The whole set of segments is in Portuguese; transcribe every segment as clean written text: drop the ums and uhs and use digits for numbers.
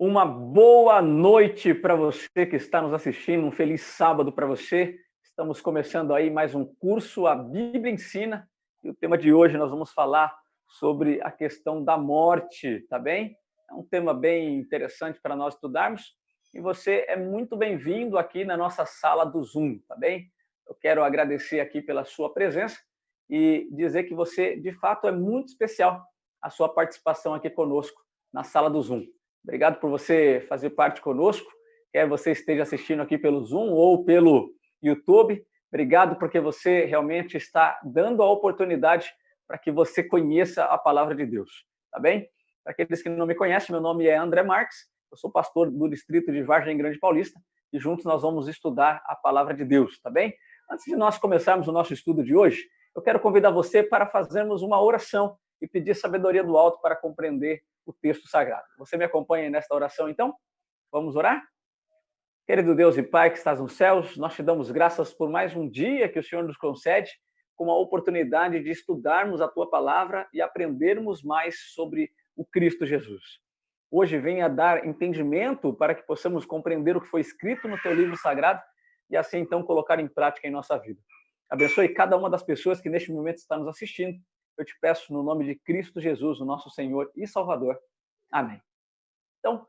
Uma boa noite para você que está nos assistindo, um feliz sábado para você. Estamos começando aí mais um curso, a Bíblia Ensina, e o tema de hoje nós vamos falar sobre a questão da morte, tá bem? É um tema bem interessante para nós estudarmos, e você é muito bem-vindo aqui na nossa sala do Zoom, tá bem? Eu quero agradecer aqui pela sua presença e dizer que você, de fato, é muito especial a sua participação aqui conosco na sala do Zoom. Obrigado por você fazer parte conosco, quer você esteja assistindo aqui pelo Zoom ou pelo YouTube. Obrigado porque você realmente está dando a oportunidade para que você conheça a palavra de Deus, tá bem? Para aqueles que não me conhecem, meu nome é André Marques, eu sou pastor do distrito de Vargem Grande Paulista e juntos nós vamos estudar a palavra de Deus, tá bem? Antes de nós começarmos o nosso estudo de hoje, eu quero convidar você para fazermos uma oração e pedir sabedoria do alto para compreender o texto sagrado. Você me acompanha nesta oração, então? Vamos orar? Querido Deus e Pai que estás nos céus, nós te damos graças por mais um dia que o Senhor nos concede, com a oportunidade de estudarmos a Tua palavra e aprendermos mais sobre o Cristo Jesus. Hoje venha dar entendimento para que possamos compreender o que foi escrito no Teu livro sagrado e assim então colocar em prática em nossa vida. Abençoe cada uma das pessoas que neste momento está nos assistindo. Eu te peço no nome de Cristo Jesus, o nosso Senhor e Salvador. Amém. Então,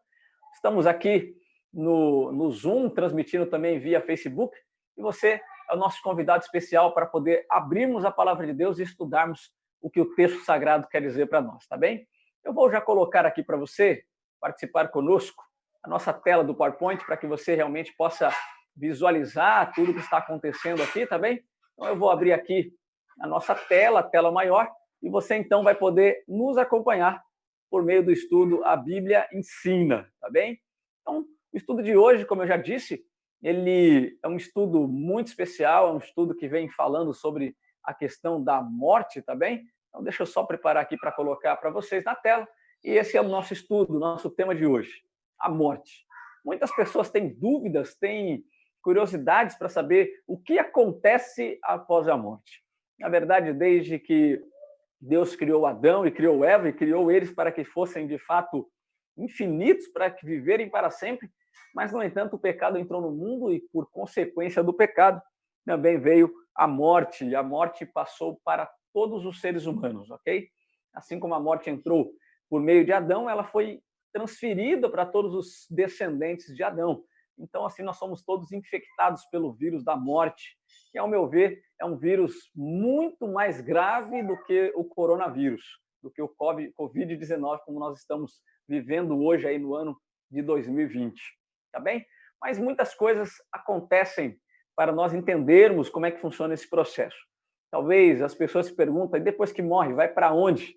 estamos aqui no Zoom, transmitindo também via Facebook, e você é o nosso convidado especial para poder abrirmos a palavra de Deus e estudarmos o que o texto sagrado quer dizer para nós, tá bem? Eu vou já colocar aqui para você participar conosco a nossa tela do PowerPoint para que você realmente possa visualizar tudo que está acontecendo aqui, tá bem? Então eu vou abrir aqui a nossa tela, a tela maior, e você então vai poder nos acompanhar por meio do estudo A Bíblia Ensina, tá bem? Então, o estudo de hoje, como eu já disse, ele é um estudo muito especial, é um estudo que vem falando sobre a questão da morte, tá bem? Então, deixa eu só preparar aqui para colocar para vocês na tela. E esse é o nosso estudo, o nosso tema de hoje, a morte. Muitas pessoas têm dúvidas, têm curiosidades para saber o que acontece após a morte. Na verdade, desde que Deus criou Adão e criou Eva e criou eles para que fossem, de fato, infinitos, para que viverem para sempre, mas, no entanto, o pecado entrou no mundo e, por consequência do pecado, também veio a morte, e a morte passou para todos os seres humanos, ok? Assim como a morte entrou por meio de Adão, ela foi transferida para todos os descendentes de Adão. Então, assim, nós somos todos infectados pelo vírus da morte, que, ao meu ver, é um vírus muito mais grave do que o coronavírus, do que o Covid-19, como nós estamos vivendo hoje aí no ano de 2020, tá bem? Mas muitas coisas acontecem para nós entendermos como é que funciona esse processo. Talvez as pessoas se perguntam, e depois que morre, vai para onde?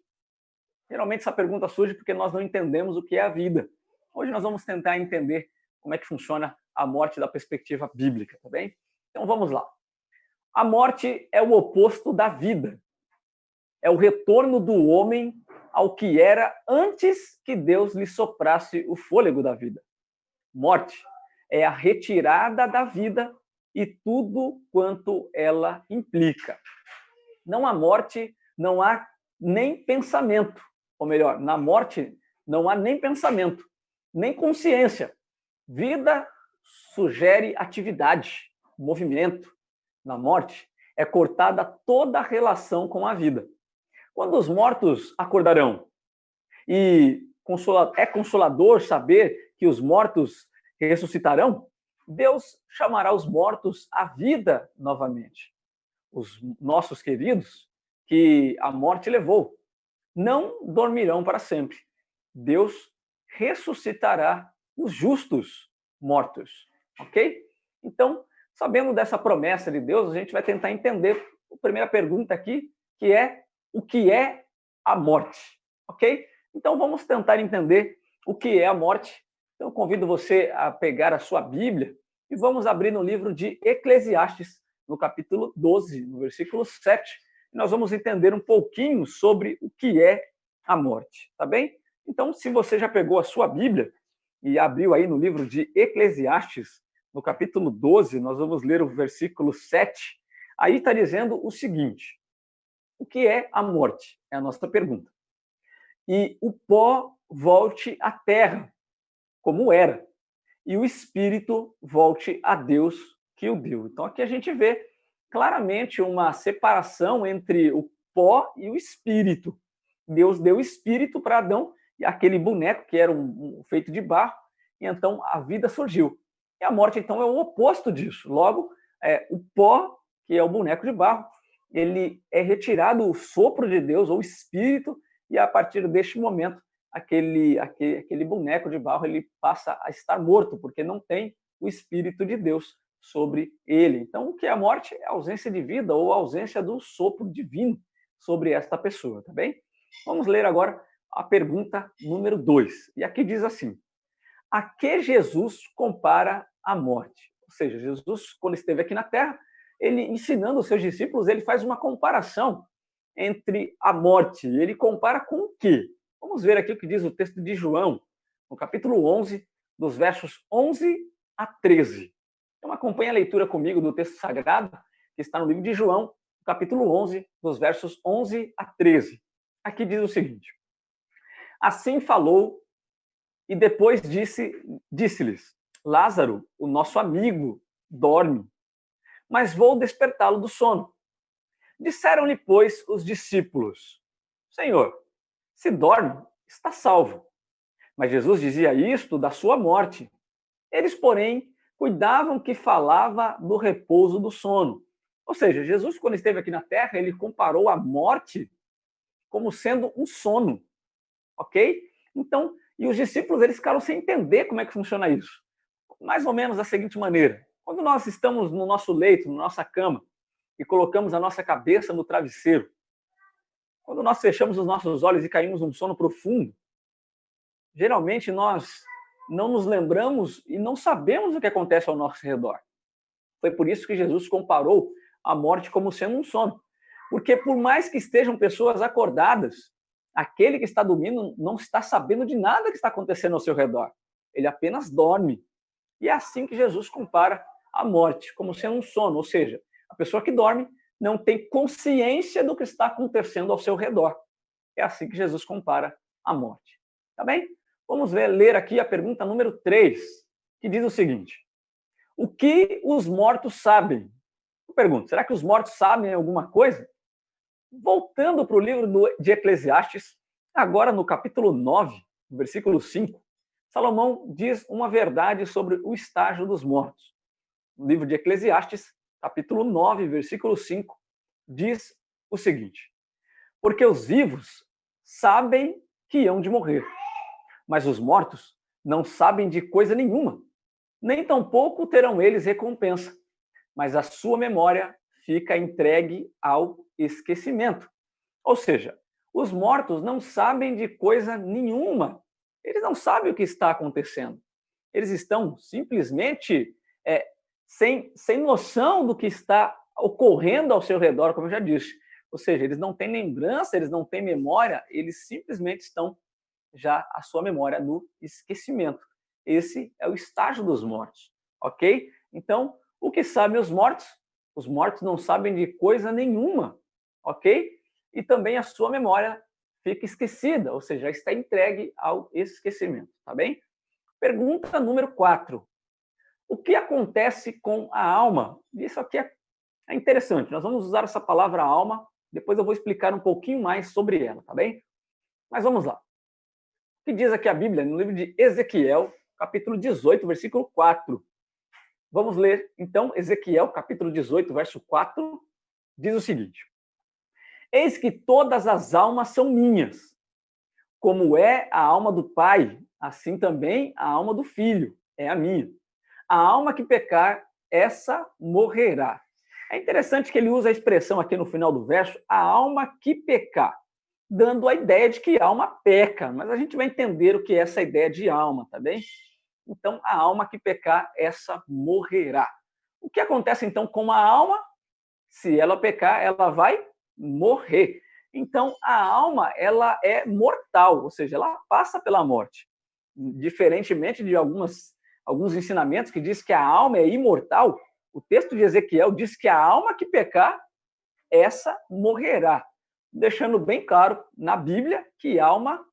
Geralmente essa pergunta surge porque nós não entendemos o que é a vida. Hoje nós vamos tentar entender como é que funciona a morte da perspectiva bíblica, tá bem? Então vamos lá. A morte é o oposto da vida. É o retorno do homem ao que era antes que Deus lhe soprasse o fôlego da vida. Morte é a retirada da vida e tudo quanto ela implica. Não há morte, não há nem pensamento. Ou melhor, na morte não há nem pensamento, nem consciência. Vida sugere atividade, movimento. Na morte é cortada toda a relação com a vida. Quando os mortos acordarão? E é consolador saber que os mortos ressuscitarão? Deus chamará os mortos à vida novamente. Os nossos queridos que a morte levou não dormirão para sempre. Deus ressuscitará os justos mortos, ok? Então, sabendo dessa promessa de Deus, a gente vai tentar entender a primeira pergunta aqui, que é o que é a morte, ok? Então, vamos tentar entender o que é a morte. Então, eu convido você a pegar a sua Bíblia e vamos abrir no livro de Eclesiastes, no capítulo 12, no versículo 7. E nós vamos entender um pouquinho sobre o que é a morte, tá bem? Então, se você já pegou a sua Bíblia e abriu aí no livro de Eclesiastes, no capítulo 12, nós vamos ler o versículo 7. Aí está dizendo o seguinte: o que é a morte? É a nossa pergunta. E o pó volte à terra, como era, e o espírito volte a Deus que o deu. Então aqui a gente vê claramente uma separação entre o pó e o espírito. Deus deu espírito para Adão e aquele boneco que era feito de barro, e então a vida surgiu. E a morte, então, é o oposto disso. Logo, o pó, que é o boneco de barro, ele é retirado o sopro de Deus, ou o espírito, e a partir deste momento, aquele boneco de barro ele passa a estar morto, porque não tem o espírito de Deus sobre ele. Então, o que é a morte? É a ausência de vida ou a ausência do sopro divino sobre esta pessoa, tá bem? Vamos ler agora a pergunta número 2. E aqui diz assim: a que Jesus compara a morte? Ou seja, Jesus, quando esteve aqui na Terra, ele ensinando os seus discípulos, ele faz uma comparação entre a morte. Ele compara com o quê? Vamos ver aqui o que diz o texto de João, no capítulo 11, dos versos 11 a 13. Então acompanhe a leitura comigo do texto sagrado, que está no livro de João, capítulo 11, dos versos 11 a 13. Aqui diz o seguinte: assim falou e depois disse-lhes: Lázaro, o nosso amigo, dorme, mas vou despertá-lo do sono. Disseram-lhe, pois, os discípulos: Senhor, se dorme, está salvo. Mas Jesus dizia isto da sua morte. Eles, porém, cuidavam que falava do repouso do sono. Ou seja, Jesus, quando esteve aqui na Terra, ele comparou a morte como sendo um sono, ok? Então, e os discípulos, eles ficaram sem entender como é que funciona isso. Mais ou menos da seguinte maneira: quando nós estamos no nosso leito, na nossa cama, e colocamos a nossa cabeça no travesseiro, quando nós fechamos os nossos olhos e caímos num sono profundo, geralmente nós não nos lembramos e não sabemos o que acontece ao nosso redor. Foi por isso que Jesus comparou a morte como sendo um sono. Porque por mais que estejam pessoas acordadas, aquele que está dormindo não está sabendo de nada que está acontecendo ao seu redor. Ele apenas dorme. E é assim que Jesus compara a morte, como sendo um sono. Ou seja, a pessoa que dorme não tem consciência do que está acontecendo ao seu redor. É assim que Jesus compara a morte. Tá bem? Vamos ler aqui a pergunta número 3, que diz o seguinte: o que os mortos sabem? Eu pergunto, será que os mortos sabem alguma coisa? Voltando para o livro de Eclesiastes, agora no capítulo 9, versículo 5, Salomão diz uma verdade sobre o estágio dos mortos. No livro de Eclesiastes, capítulo 9, versículo 5, diz o seguinte: porque os vivos sabem que hão de morrer, mas os mortos não sabem de coisa nenhuma, nem tampouco terão eles recompensa, mas a sua memória fica entregue ao esquecimento. Ou seja, os mortos não sabem de coisa nenhuma, eles não sabem o que está acontecendo. Eles estão simplesmente sem noção do que está ocorrendo ao seu redor, como eu já disse. Ou seja, eles não têm lembrança, eles não têm memória, eles simplesmente estão já a sua memória no esquecimento. Esse é o estágio dos mortos, ok? Então, o que sabem os mortos? Os mortos não sabem de coisa nenhuma, ok? E também a sua memória fica esquecida, ou seja, já está entregue ao esquecimento, tá bem? Pergunta número 4. O que acontece com a alma? Isso aqui é interessante. Nós vamos usar essa palavra alma, depois eu vou explicar um pouquinho mais sobre ela, tá bem? Mas vamos lá. O que diz aqui a Bíblia no livro de Ezequiel, capítulo 18, versículo 4. Vamos ler, então, Ezequiel, capítulo 18, verso 4, diz o seguinte: eis que todas as almas são minhas, como é a alma do Pai, assim também a alma do Filho é a minha. A alma que pecar, essa morrerá. É interessante que ele usa a expressão aqui no final do verso, a alma que pecar, dando a ideia de que a alma peca, mas a gente vai entender o que é essa ideia de alma, tá bem? Então, a alma que pecar, essa morrerá. O que acontece, então, com a alma? Se ela pecar, ela vai morrer. Então, a alma, ela é mortal, ou seja, ela passa pela morte. Diferentemente de alguns ensinamentos que diz que a alma é imortal, o texto de Ezequiel diz que a alma que pecar, essa morrerá. Deixando bem claro na Bíblia que alma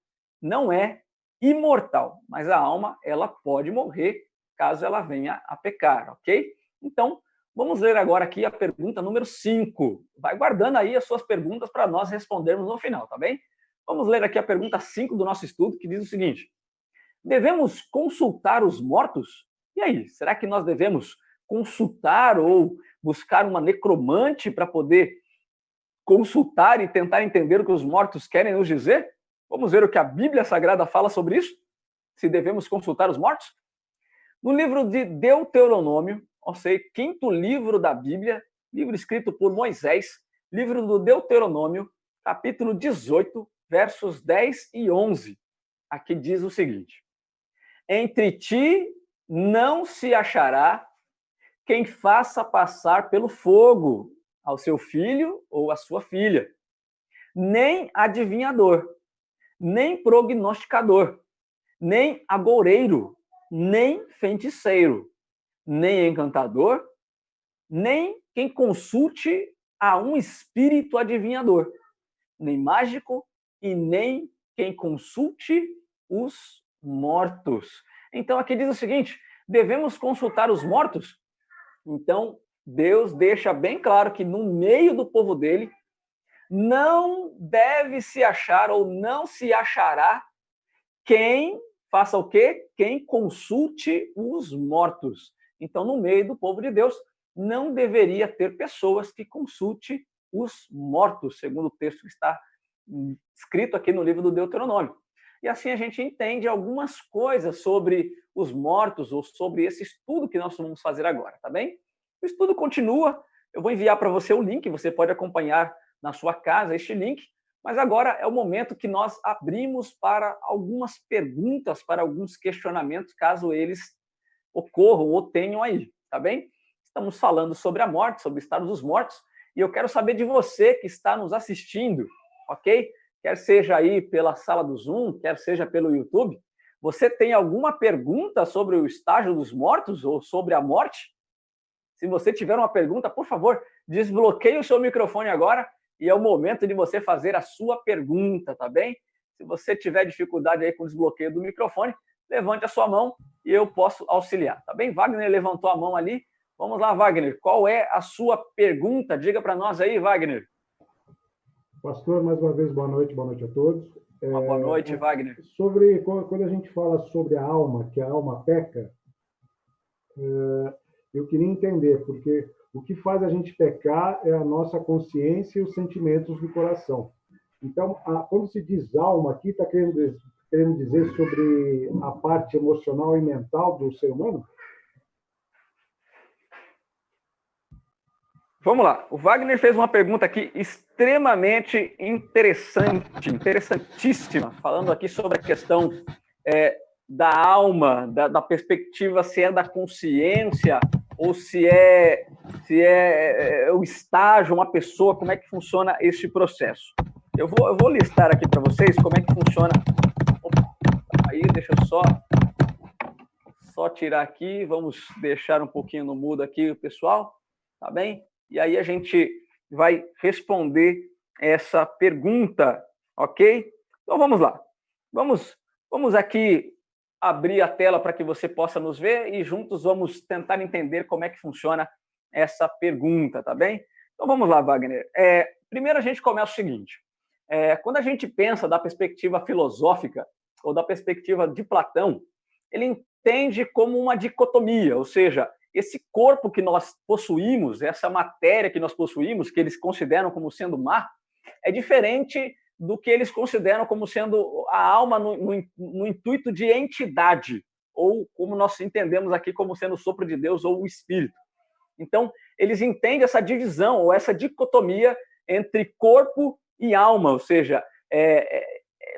não é imortal, mas a alma, ela pode morrer caso ela venha a pecar, ok? Então, vamos ler agora aqui a pergunta número 5. Vai guardando aí as suas perguntas para nós respondermos no final, tá bem? Vamos ler aqui a pergunta 5 do nosso estudo, que diz o seguinte: devemos consultar os mortos? E aí, será que nós devemos consultar ou buscar uma necromante para poder consultar e tentar entender o que os mortos querem nos dizer? Vamos ver o que a Bíblia Sagrada fala sobre isso? Se devemos consultar os mortos? No livro de Deuteronômio, ou seja, quinto livro da Bíblia, livro escrito por Moisés, livro do Deuteronômio, capítulo 18, versos 10 e 11. Aqui diz o seguinte: entre ti não se achará quem faça passar pelo fogo ao seu filho ou à sua filha, nem adivinhador, nem prognosticador, nem agoureiro, nem feiticeiro, nem encantador, nem quem consulte a um espírito adivinhador, nem mágico e nem quem consulte os mortos. Então aqui diz o seguinte: devemos consultar os mortos? Então Deus deixa bem claro que no meio do povo dele não deve se achar ou não se achará quem faça o quê? Quem consulte os mortos. Então, no meio do povo de Deus, não deveria ter pessoas que consulte os mortos, segundo o texto que está escrito aqui no livro do Deuteronômio. E assim a gente entende algumas coisas sobre os mortos ou sobre esse estudo que nós vamos fazer agora, tá bem? O estudo continua, eu vou enviar para você o link, você pode acompanhar na sua casa este link, mas agora é o momento que nós abrimos para algumas perguntas, para alguns questionamentos, caso eles ocorram ou tenham aí, tá bem? Estamos falando sobre a morte, sobre o estado dos mortos, e eu quero saber de você que está nos assistindo, ok? Quer seja aí pela sala do Zoom, quer seja pelo YouTube, você tem alguma pergunta sobre o estágio dos mortos ou sobre a morte? Se você tiver uma pergunta, por favor, desbloqueie o seu microfone agora e é o momento de você fazer a sua pergunta, tá bem? Se você tiver dificuldade aí com o desbloqueio do microfone, levante a sua mão e eu posso auxiliar, tá bem? Wagner levantou a mão ali. Vamos lá, Wagner. Qual é a sua pergunta? Diga para nós aí, Wagner. Pastor, mais uma vez, boa noite a todos. Boa noite, Wagner. Quando a gente fala sobre a alma, que a alma peca, eu queria entender, porque o que faz a gente pecar é a nossa consciência e os sentimentos do coração. Então, quando se diz alma aqui, está querendo dizer sobre a parte emocional e mental do ser humano? Vamos lá. O Wagner fez uma pergunta aqui extremamente interessante, interessantíssima, falando aqui sobre a questão da alma, da perspectiva se é da consciência ou se é o estágio, uma pessoa, como é que funciona esse processo. Eu vou listar aqui para vocês como é que funciona. Opa, aí, deixa eu só tirar aqui, vamos deixar um pouquinho no mudo aqui o pessoal, tá bem? E aí a gente vai responder essa pergunta, ok? Então vamos lá. Vamos aqui abrir a tela para que você possa nos ver e juntos vamos tentar entender como é que funciona essa pergunta, tá bem? Então vamos lá, Wagner. Primeiro a gente começa o seguinte. Quando a gente pensa da perspectiva filosófica ou da perspectiva de Platão, ele entende como uma dicotomia, ou seja, esse corpo que nós possuímos, essa matéria que nós possuímos, que eles consideram como sendo má, é diferente do que eles consideram como sendo a alma no intuito de entidade, ou como nós entendemos aqui como sendo o sopro de Deus ou o espírito. Então, eles entendem essa divisão, ou essa dicotomia entre corpo e alma, ou seja,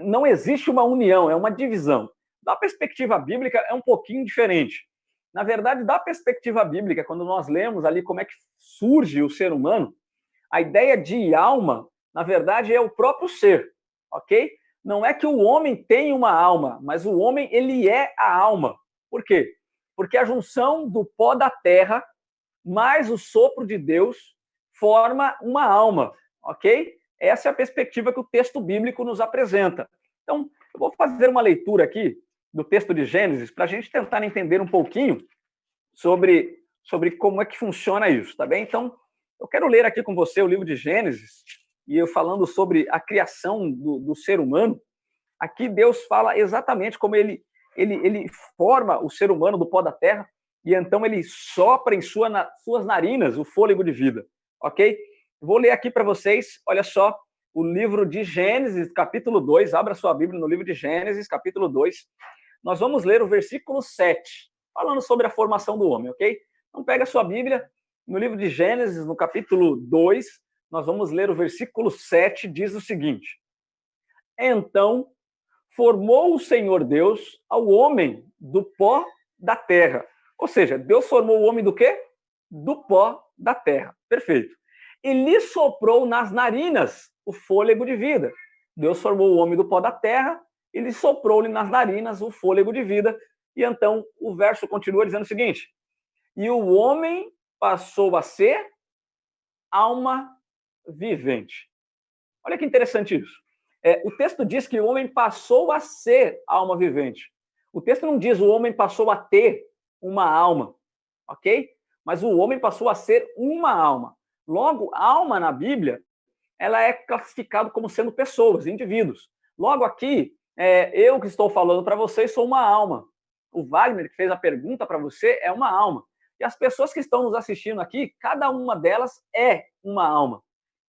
não existe uma união, é uma divisão. Da perspectiva bíblica, é um pouquinho diferente. Na verdade, da perspectiva bíblica, quando nós lemos ali como é que surge o ser humano, a ideia de alma, na verdade, é o próprio ser, ok? Não é que o homem tem uma alma, mas o homem, ele é a alma. Por quê? Porque a junção do pó da terra mais o sopro de Deus forma uma alma, ok? Essa é a perspectiva que o texto bíblico nos apresenta. Então, Eu vou fazer uma leitura aqui do texto de Gênesis para a gente tentar entender um pouquinho sobre como é que funciona isso, tá bem? Então, eu quero ler aqui com você o livro de Gênesis, e eu falando sobre a criação do ser humano. Aqui Deus fala exatamente como ele forma o ser humano do pó da terra, e então ele sopra em suas narinas o fôlego de vida, ok? Vou ler aqui para vocês, olha só, o livro de Gênesis, capítulo 2, abra sua Bíblia no livro de Gênesis, capítulo 2, nós vamos ler o versículo 7, falando sobre a formação do homem, ok? Então pega a sua Bíblia, no livro de Gênesis, no capítulo 2, nós vamos ler o versículo 7, diz o seguinte: Então formou o Senhor Deus ao homem do pó da terra. Ou seja, Deus formou o homem do quê? Do pó da terra. Perfeito. E lhe soprou nas narinas o fôlego de vida. Deus formou o homem do pó da terra e lhe soprou-lhe nas narinas o fôlego de vida. E então o verso continua dizendo o seguinte: e o homem passou a ser alma vivente. Olha que interessante isso. O texto diz que o homem passou a ser alma vivente. O texto não diz o homem passou a ter uma alma, ok? Mas o homem passou a ser uma alma. Logo, alma na Bíblia, ela é classificada como sendo pessoas, indivíduos. Logo aqui, eu que estou falando para vocês sou uma alma. O Wagner, que fez a pergunta para você, é uma alma. E as pessoas que estão nos assistindo aqui, cada uma delas é uma alma,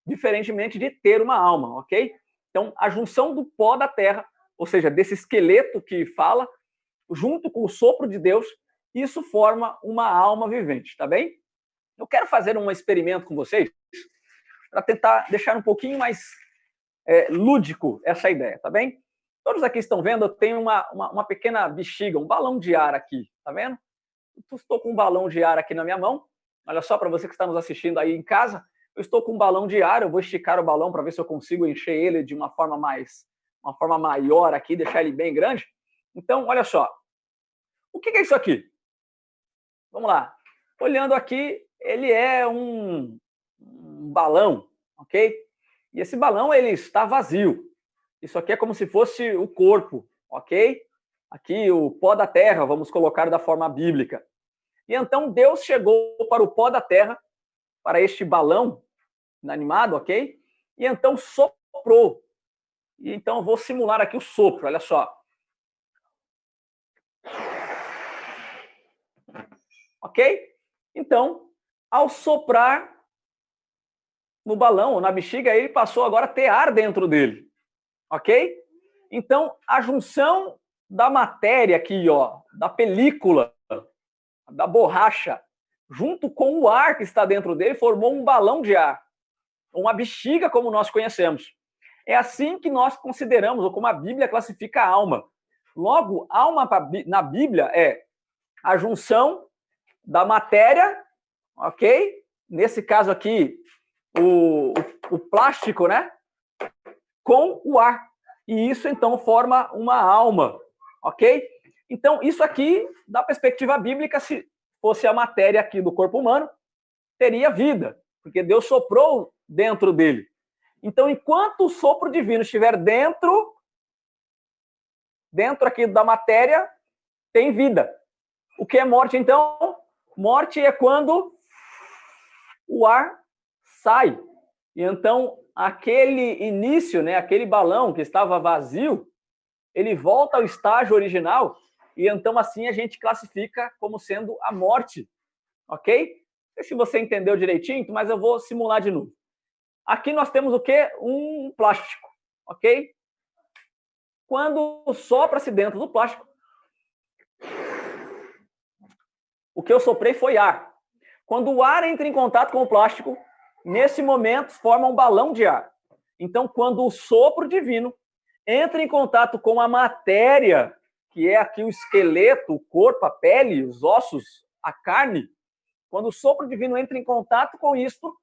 diferentemente de ter uma alma, ok? Então, a junção do pó da terra, ou seja, desse esqueleto que fala, junto com o sopro de Deus, isso forma uma alma vivente, tá bem? Eu quero fazer um experimento com vocês para tentar deixar um pouquinho mais lúdico essa ideia, tá bem? Todos aqui estão vendo, eu tenho uma pequena bexiga, um balão de ar aqui, tá vendo? Eu estou com um balão de ar aqui na minha mão. Olha só, para você que está nos assistindo aí em casa, eu estou com um balão de ar, eu vou esticar o balão para ver se eu consigo encher ele de uma forma maior aqui, deixar ele bem grande. Então, olha só. O que é isso aqui? Vamos lá. Olhando aqui, ele é um balão, ok? E esse balão, ele está vazio. Isso aqui é como se fosse o corpo, ok? Aqui, o pó da terra, vamos colocar da forma bíblica. E então, Deus chegou para o pó da terra, para este balão inanimado, ok? E então soprou. E então eu vou simular aqui o sopro, olha só. Ok? Então, ao soprar no balão, ou na bexiga, ele passou agora a ter ar dentro dele. Ok? Então, a junção da matéria aqui, ó, da película, da borracha, junto com o ar que está dentro dele, formou um balão de ar. Uma bexiga como nós conhecemos. É assim que nós consideramos, ou como a Bíblia classifica a alma. Logo, alma na Bíblia é a junção da matéria, ok? Nesse caso aqui, o plástico, né? Com o ar. E isso, então, forma uma alma, ok? Então, isso aqui, da perspectiva bíblica, se fosse a matéria aqui do corpo humano, teria vida, porque Deus soprou dentro dele. Então, enquanto o sopro divino estiver dentro aqui da matéria, tem vida. O que é morte, então? Morte é quando o ar sai. E então, aquele início, né, aquele balão que estava vazio, ele volta ao estágio original, e então assim a gente classifica como sendo a morte. Ok? Não sei se você entendeu direitinho, mas eu vou simular de novo. Aqui nós temos o quê? Um plástico, ok? Quando sopra-se dentro do plástico, o que eu soprei foi ar. Quando o ar entra em contato com o plástico, nesse momento forma um balão de ar. Então, quando o sopro divino entra em contato com a matéria, que é aqui o esqueleto, o corpo, a pele, os ossos, a carne, quando o sopro divino entra em contato com isto,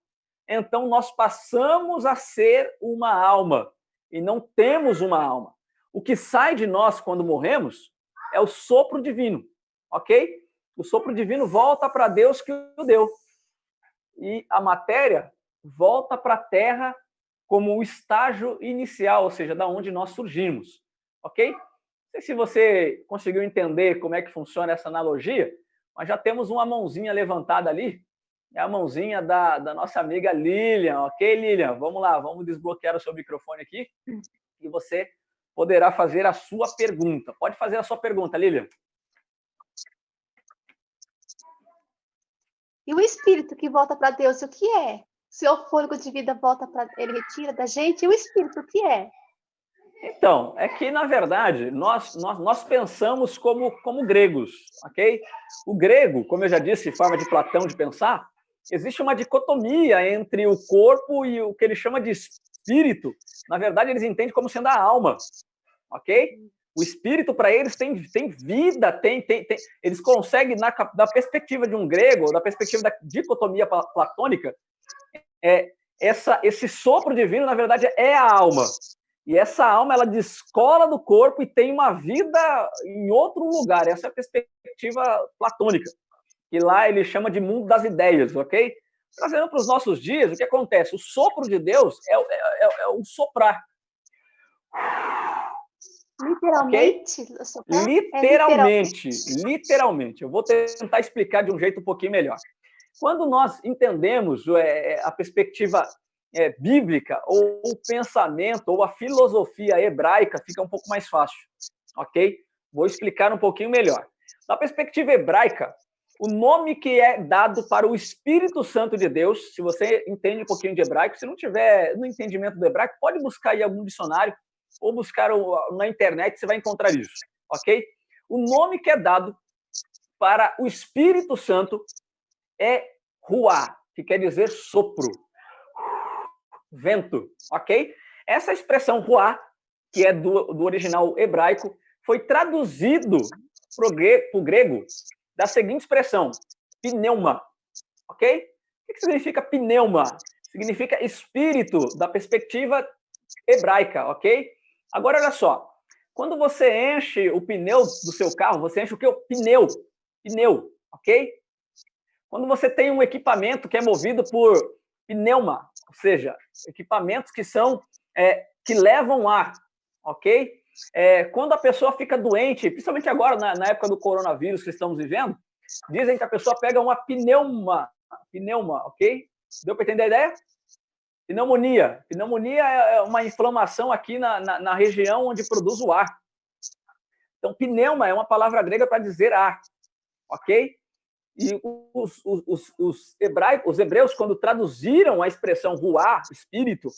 então nós passamos a ser uma alma e não temos uma alma. O que sai de nós quando morremos é o sopro divino, ok? O sopro divino volta para Deus que o deu. E a matéria volta para a terra como o estágio inicial, ou seja, da onde nós surgimos. ok? Não sei se você conseguiu entender como é que funciona essa analogia, mas já temos uma mãozinha levantada ali, é a mãozinha da nossa amiga Lilian, ok, Lilian? Vamos lá, vamos desbloquear o seu microfone aqui e você poderá fazer a sua pergunta. Pode fazer a sua pergunta, Lilian. E o espírito que volta para Deus, o que é? Se o fôlego de vida volta para ele, retira da gente, e o espírito, o que é? Então, é que, na verdade, nós pensamos como gregos, ok? O grego, como eu já disse, forma de Platão de pensar, existe uma dicotomia entre o corpo e o que ele chama de espírito. Na verdade, eles entendem como sendo a alma, ok? O espírito, para eles, tem vida, eles conseguem, da perspectiva de um grego, da perspectiva da dicotomia platônica, esse sopro divino, na verdade, é a alma. E essa alma, ela descola do corpo e tem uma vida em outro lugar. Essa é a perspectiva platônica, que lá ele chama de mundo das ideias, ok? Trazendo para os nossos dias, o que acontece? O sopro de Deus é o soprar. Literalmente? Okay? Literalmente. Eu vou tentar explicar de um jeito um pouquinho melhor. Quando nós entendemos a perspectiva bíblica, ou o pensamento, ou a filosofia hebraica, fica um pouco mais fácil, ok? Vou explicar um pouquinho melhor. Na perspectiva hebraica, o nome que é dado para o Espírito Santo de Deus, se você entende um pouquinho de hebraico, se não tiver no entendimento do hebraico, pode buscar aí algum dicionário, ou buscar na internet, você vai encontrar isso, ok? O nome que é dado para o Espírito Santo é ruá, que quer dizer sopro, vento, ok? Essa expressão ruá, que é do original hebraico, foi traduzido para o grego da seguinte expressão, pneuma, ok? O que significa pneuma? Significa espírito da perspectiva hebraica, ok? Agora, olha só, quando você enche o pneu do seu carro, você enche o quê? O pneu, ok? Quando você tem um equipamento que é movido por pneuma, ou seja, equipamentos que levam ar, ok? Quando a pessoa fica doente, principalmente agora, na época do coronavírus que estamos vivendo, dizem que a pessoa pega uma pneuma, ok? Deu para entender a ideia? Pneumonia. Pneumonia é uma inflamação aqui na região onde produz o ar. Então, pneuma é uma palavra grega para dizer ar, ok? E os hebreus, quando traduziram a expressão ruá, espírito,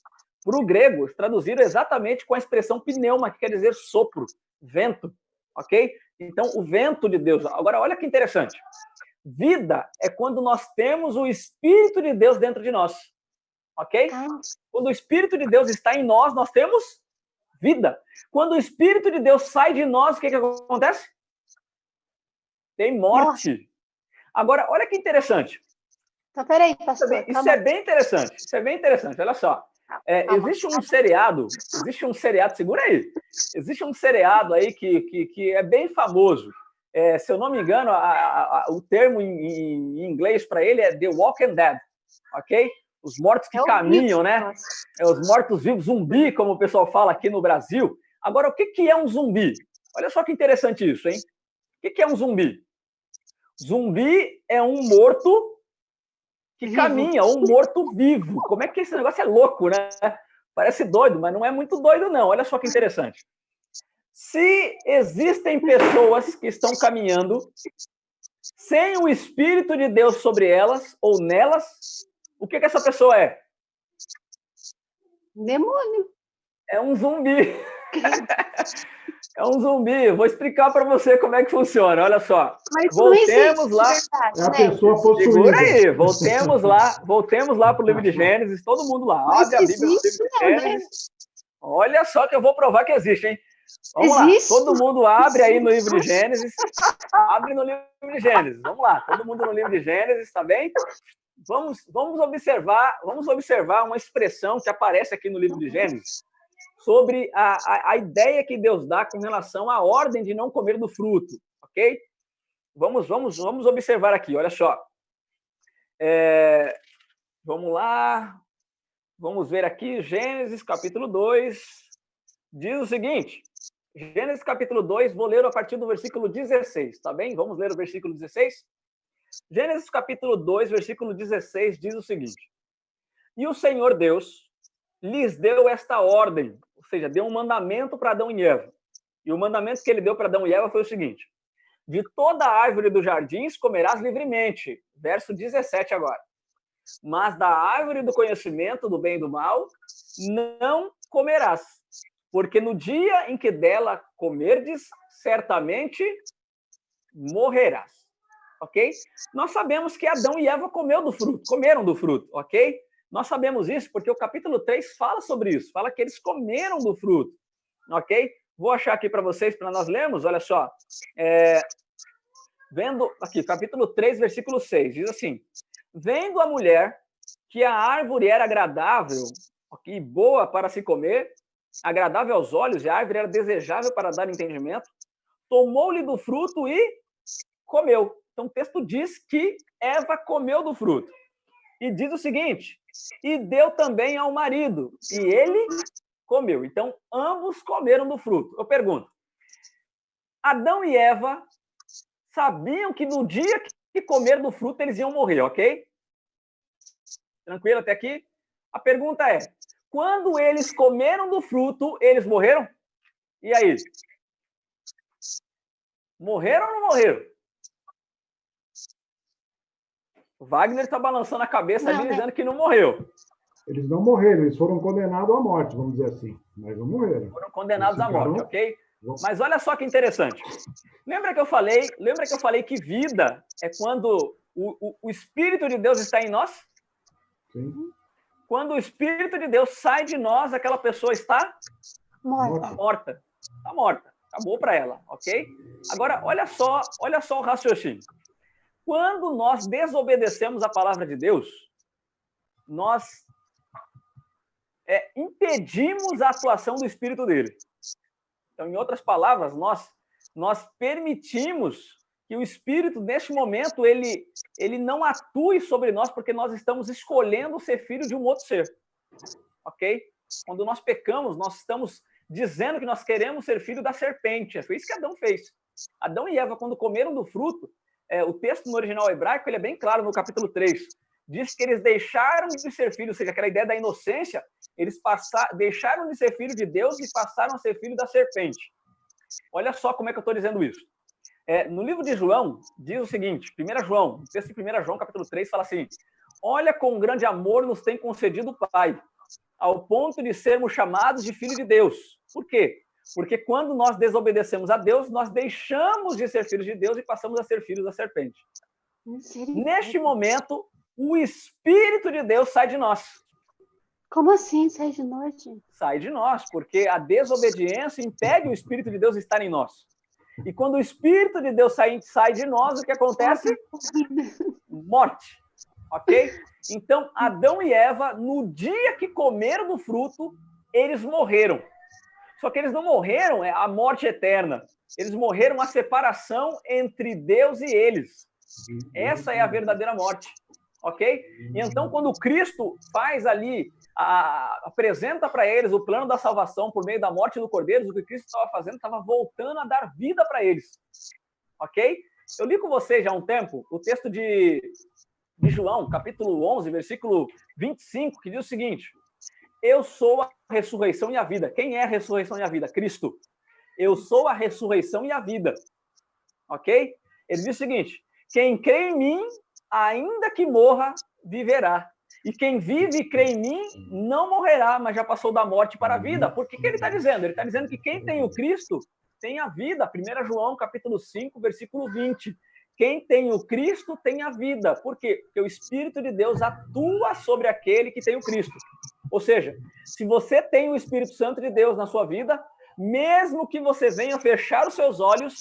para o grego, traduziram exatamente com a expressão pneuma, que quer dizer sopro, vento, ok? Então, o vento de Deus. Agora, olha que interessante. Vida é quando nós temos o Espírito de Deus dentro de nós, ok? Quando o Espírito de Deus está em nós, nós temos vida. Quando o Espírito de Deus sai de nós, o que acontece? Tem morte. Agora, olha que interessante. Então, peraí, pastor. Isso é bem interessante. Olha só. Existe um seriado, segura aí. Existe um seriado aí que é bem famoso. Se eu não me engano, o termo em inglês para ele é The Walking Dead, ok? Os mortos que caminham, né? Os mortos-vivos, zumbi, como o pessoal fala aqui no Brasil. Agora, o que é um zumbi? Olha só que interessante isso, hein? O que é um zumbi? Zumbi é um morto que caminha, um morto vivo. Como é que esse negócio é louco, né? Parece doido, mas não é muito doido, não. Olha só que interessante. Se existem pessoas que estão caminhando sem o Espírito de Deus sobre elas ou nelas, o que essa pessoa é? Demônio. É um zumbi. É um zumbi. Vou explicar para você como é que funciona. Olha só. Mas voltemos lá. Verdade, é a pessoa possuída. Segura aí. Voltemos lá para o livro de Gênesis. Todo mundo lá. Abre a Bíblia no livro de Gênesis. Olha só que eu vou provar que existe, hein? Vamos lá. Todo mundo abre aí no livro de Gênesis. Abre no livro de Gênesis. Vamos lá. Todo mundo no livro de Gênesis, tá bem? Vamos observar uma expressão que aparece aqui no livro de Gênesis sobre a ideia que Deus dá com relação à ordem de não comer do fruto, ok? Vamos observar aqui, olha só. Vamos lá. Vamos ver aqui, Gênesis, capítulo 2, diz o seguinte, Gênesis capítulo 2, vou ler a partir do versículo 16, tá bem? Vamos ler o versículo 16? Gênesis capítulo 2, versículo 16, diz o seguinte: E o Senhor Deus lhes deu esta ordem, ou seja, deu um mandamento para Adão e Eva. E o mandamento que ele deu para Adão e Eva foi o seguinte: de toda a árvore dos jardins comerás livremente. Verso 17 agora. Mas da árvore do conhecimento do bem e do mal não comerás, porque no dia em que dela comerdes, certamente morrerás. Ok? Nós sabemos que Adão e Eva comeram do fruto, ok? Nós sabemos isso porque o capítulo 3 fala sobre isso, fala que eles comeram do fruto, ok? Vou achar aqui para vocês, para nós lermos, olha só. Vendo aqui, capítulo 3, versículo 6, diz assim: Vendo a mulher que a árvore era agradável e boa para se comer, agradável aos olhos, e a árvore era desejável para dar entendimento, tomou-lhe do fruto e comeu. Então o texto diz que Eva comeu do fruto. E diz o seguinte: e deu também ao marido, e ele comeu. Então ambos comeram do fruto. Eu pergunto, Adão e Eva sabiam que no dia que comer do fruto eles iam morrer, ok? Tranquilo até aqui? A pergunta é, quando eles comeram do fruto, eles morreram? E aí? Morreram ou não morreram? O Wagner está balançando a cabeça ali, dizendo que não morreu. Eles não morreram, eles foram condenados à morte, vamos dizer assim. Mas não morreram. Foram condenados à morte, ok? Mas olha só que interessante. Lembra que eu falei que vida é quando o Espírito de Deus está em nós? Sim. Quando o Espírito de Deus sai de nós, aquela pessoa está morta. Está morta. Acabou para ela, ok? Agora, olha só o raciocínio. Quando nós desobedecemos a palavra de Deus, nós impedimos a atuação do Espírito dele. Então, em outras palavras, nós permitimos que o Espírito, neste momento, ele não atue sobre nós porque nós estamos escolhendo ser filho de um outro ser. Ok? Quando nós pecamos, nós estamos dizendo que nós queremos ser filho da serpente. Foi isso que Adão fez. Adão e Eva, quando comeram do fruto, o texto no original hebraico ele é bem claro no capítulo 3. Diz que eles deixaram de ser filhos, ou seja, aquela ideia da inocência, eles deixaram de ser filho de Deus e passaram a ser filho da serpente. Olha só como é que eu estou dizendo isso. No livro de João, diz o seguinte, 1 João, o texto de 1 João, capítulo 3, fala assim: olha com grande amor nos tem concedido o Pai, ao ponto de sermos chamados de filho de Deus. Por quê? Porque quando nós desobedecemos a Deus, nós deixamos de ser filhos de Deus e passamos a ser filhos da serpente. Neste momento, o Espírito de Deus sai de nós. Como assim sai de nós, gente? Sai de nós, porque a desobediência impede o Espírito de Deus estar em nós. E quando o Espírito de Deus sai de nós, o que acontece? Morte. Ok? Então, Adão e Eva, no dia que comeram do fruto, eles morreram. Só que eles não morreram a morte eterna. Eles morreram a separação entre Deus e eles. Essa é a verdadeira morte. Ok? E então, quando Cristo faz ali, apresenta para eles o plano da salvação por meio da morte do Cordeiro, o que Cristo estava fazendo, estava voltando a dar vida para eles. Ok? Eu li com vocês já há um tempo o texto de João, capítulo 11, versículo 25, que diz o seguinte: eu sou a ressurreição e a vida. Quem é a ressurreição e a vida? Cristo. Eu sou a ressurreição e a vida. Ok? Ele diz o seguinte: quem crê em mim, ainda que morra, viverá. E quem vive e crê em mim, não morrerá, mas já passou da morte para a vida. Por que ele está dizendo? Ele está dizendo que quem tem o Cristo tem a vida. 1 João, capítulo 5, versículo 20. Quem tem o Cristo tem a vida. Por quê? Porque o Espírito de Deus atua sobre aquele que tem o Cristo. Ou seja, se você tem o Espírito Santo de Deus na sua vida, mesmo que você venha fechar os seus olhos,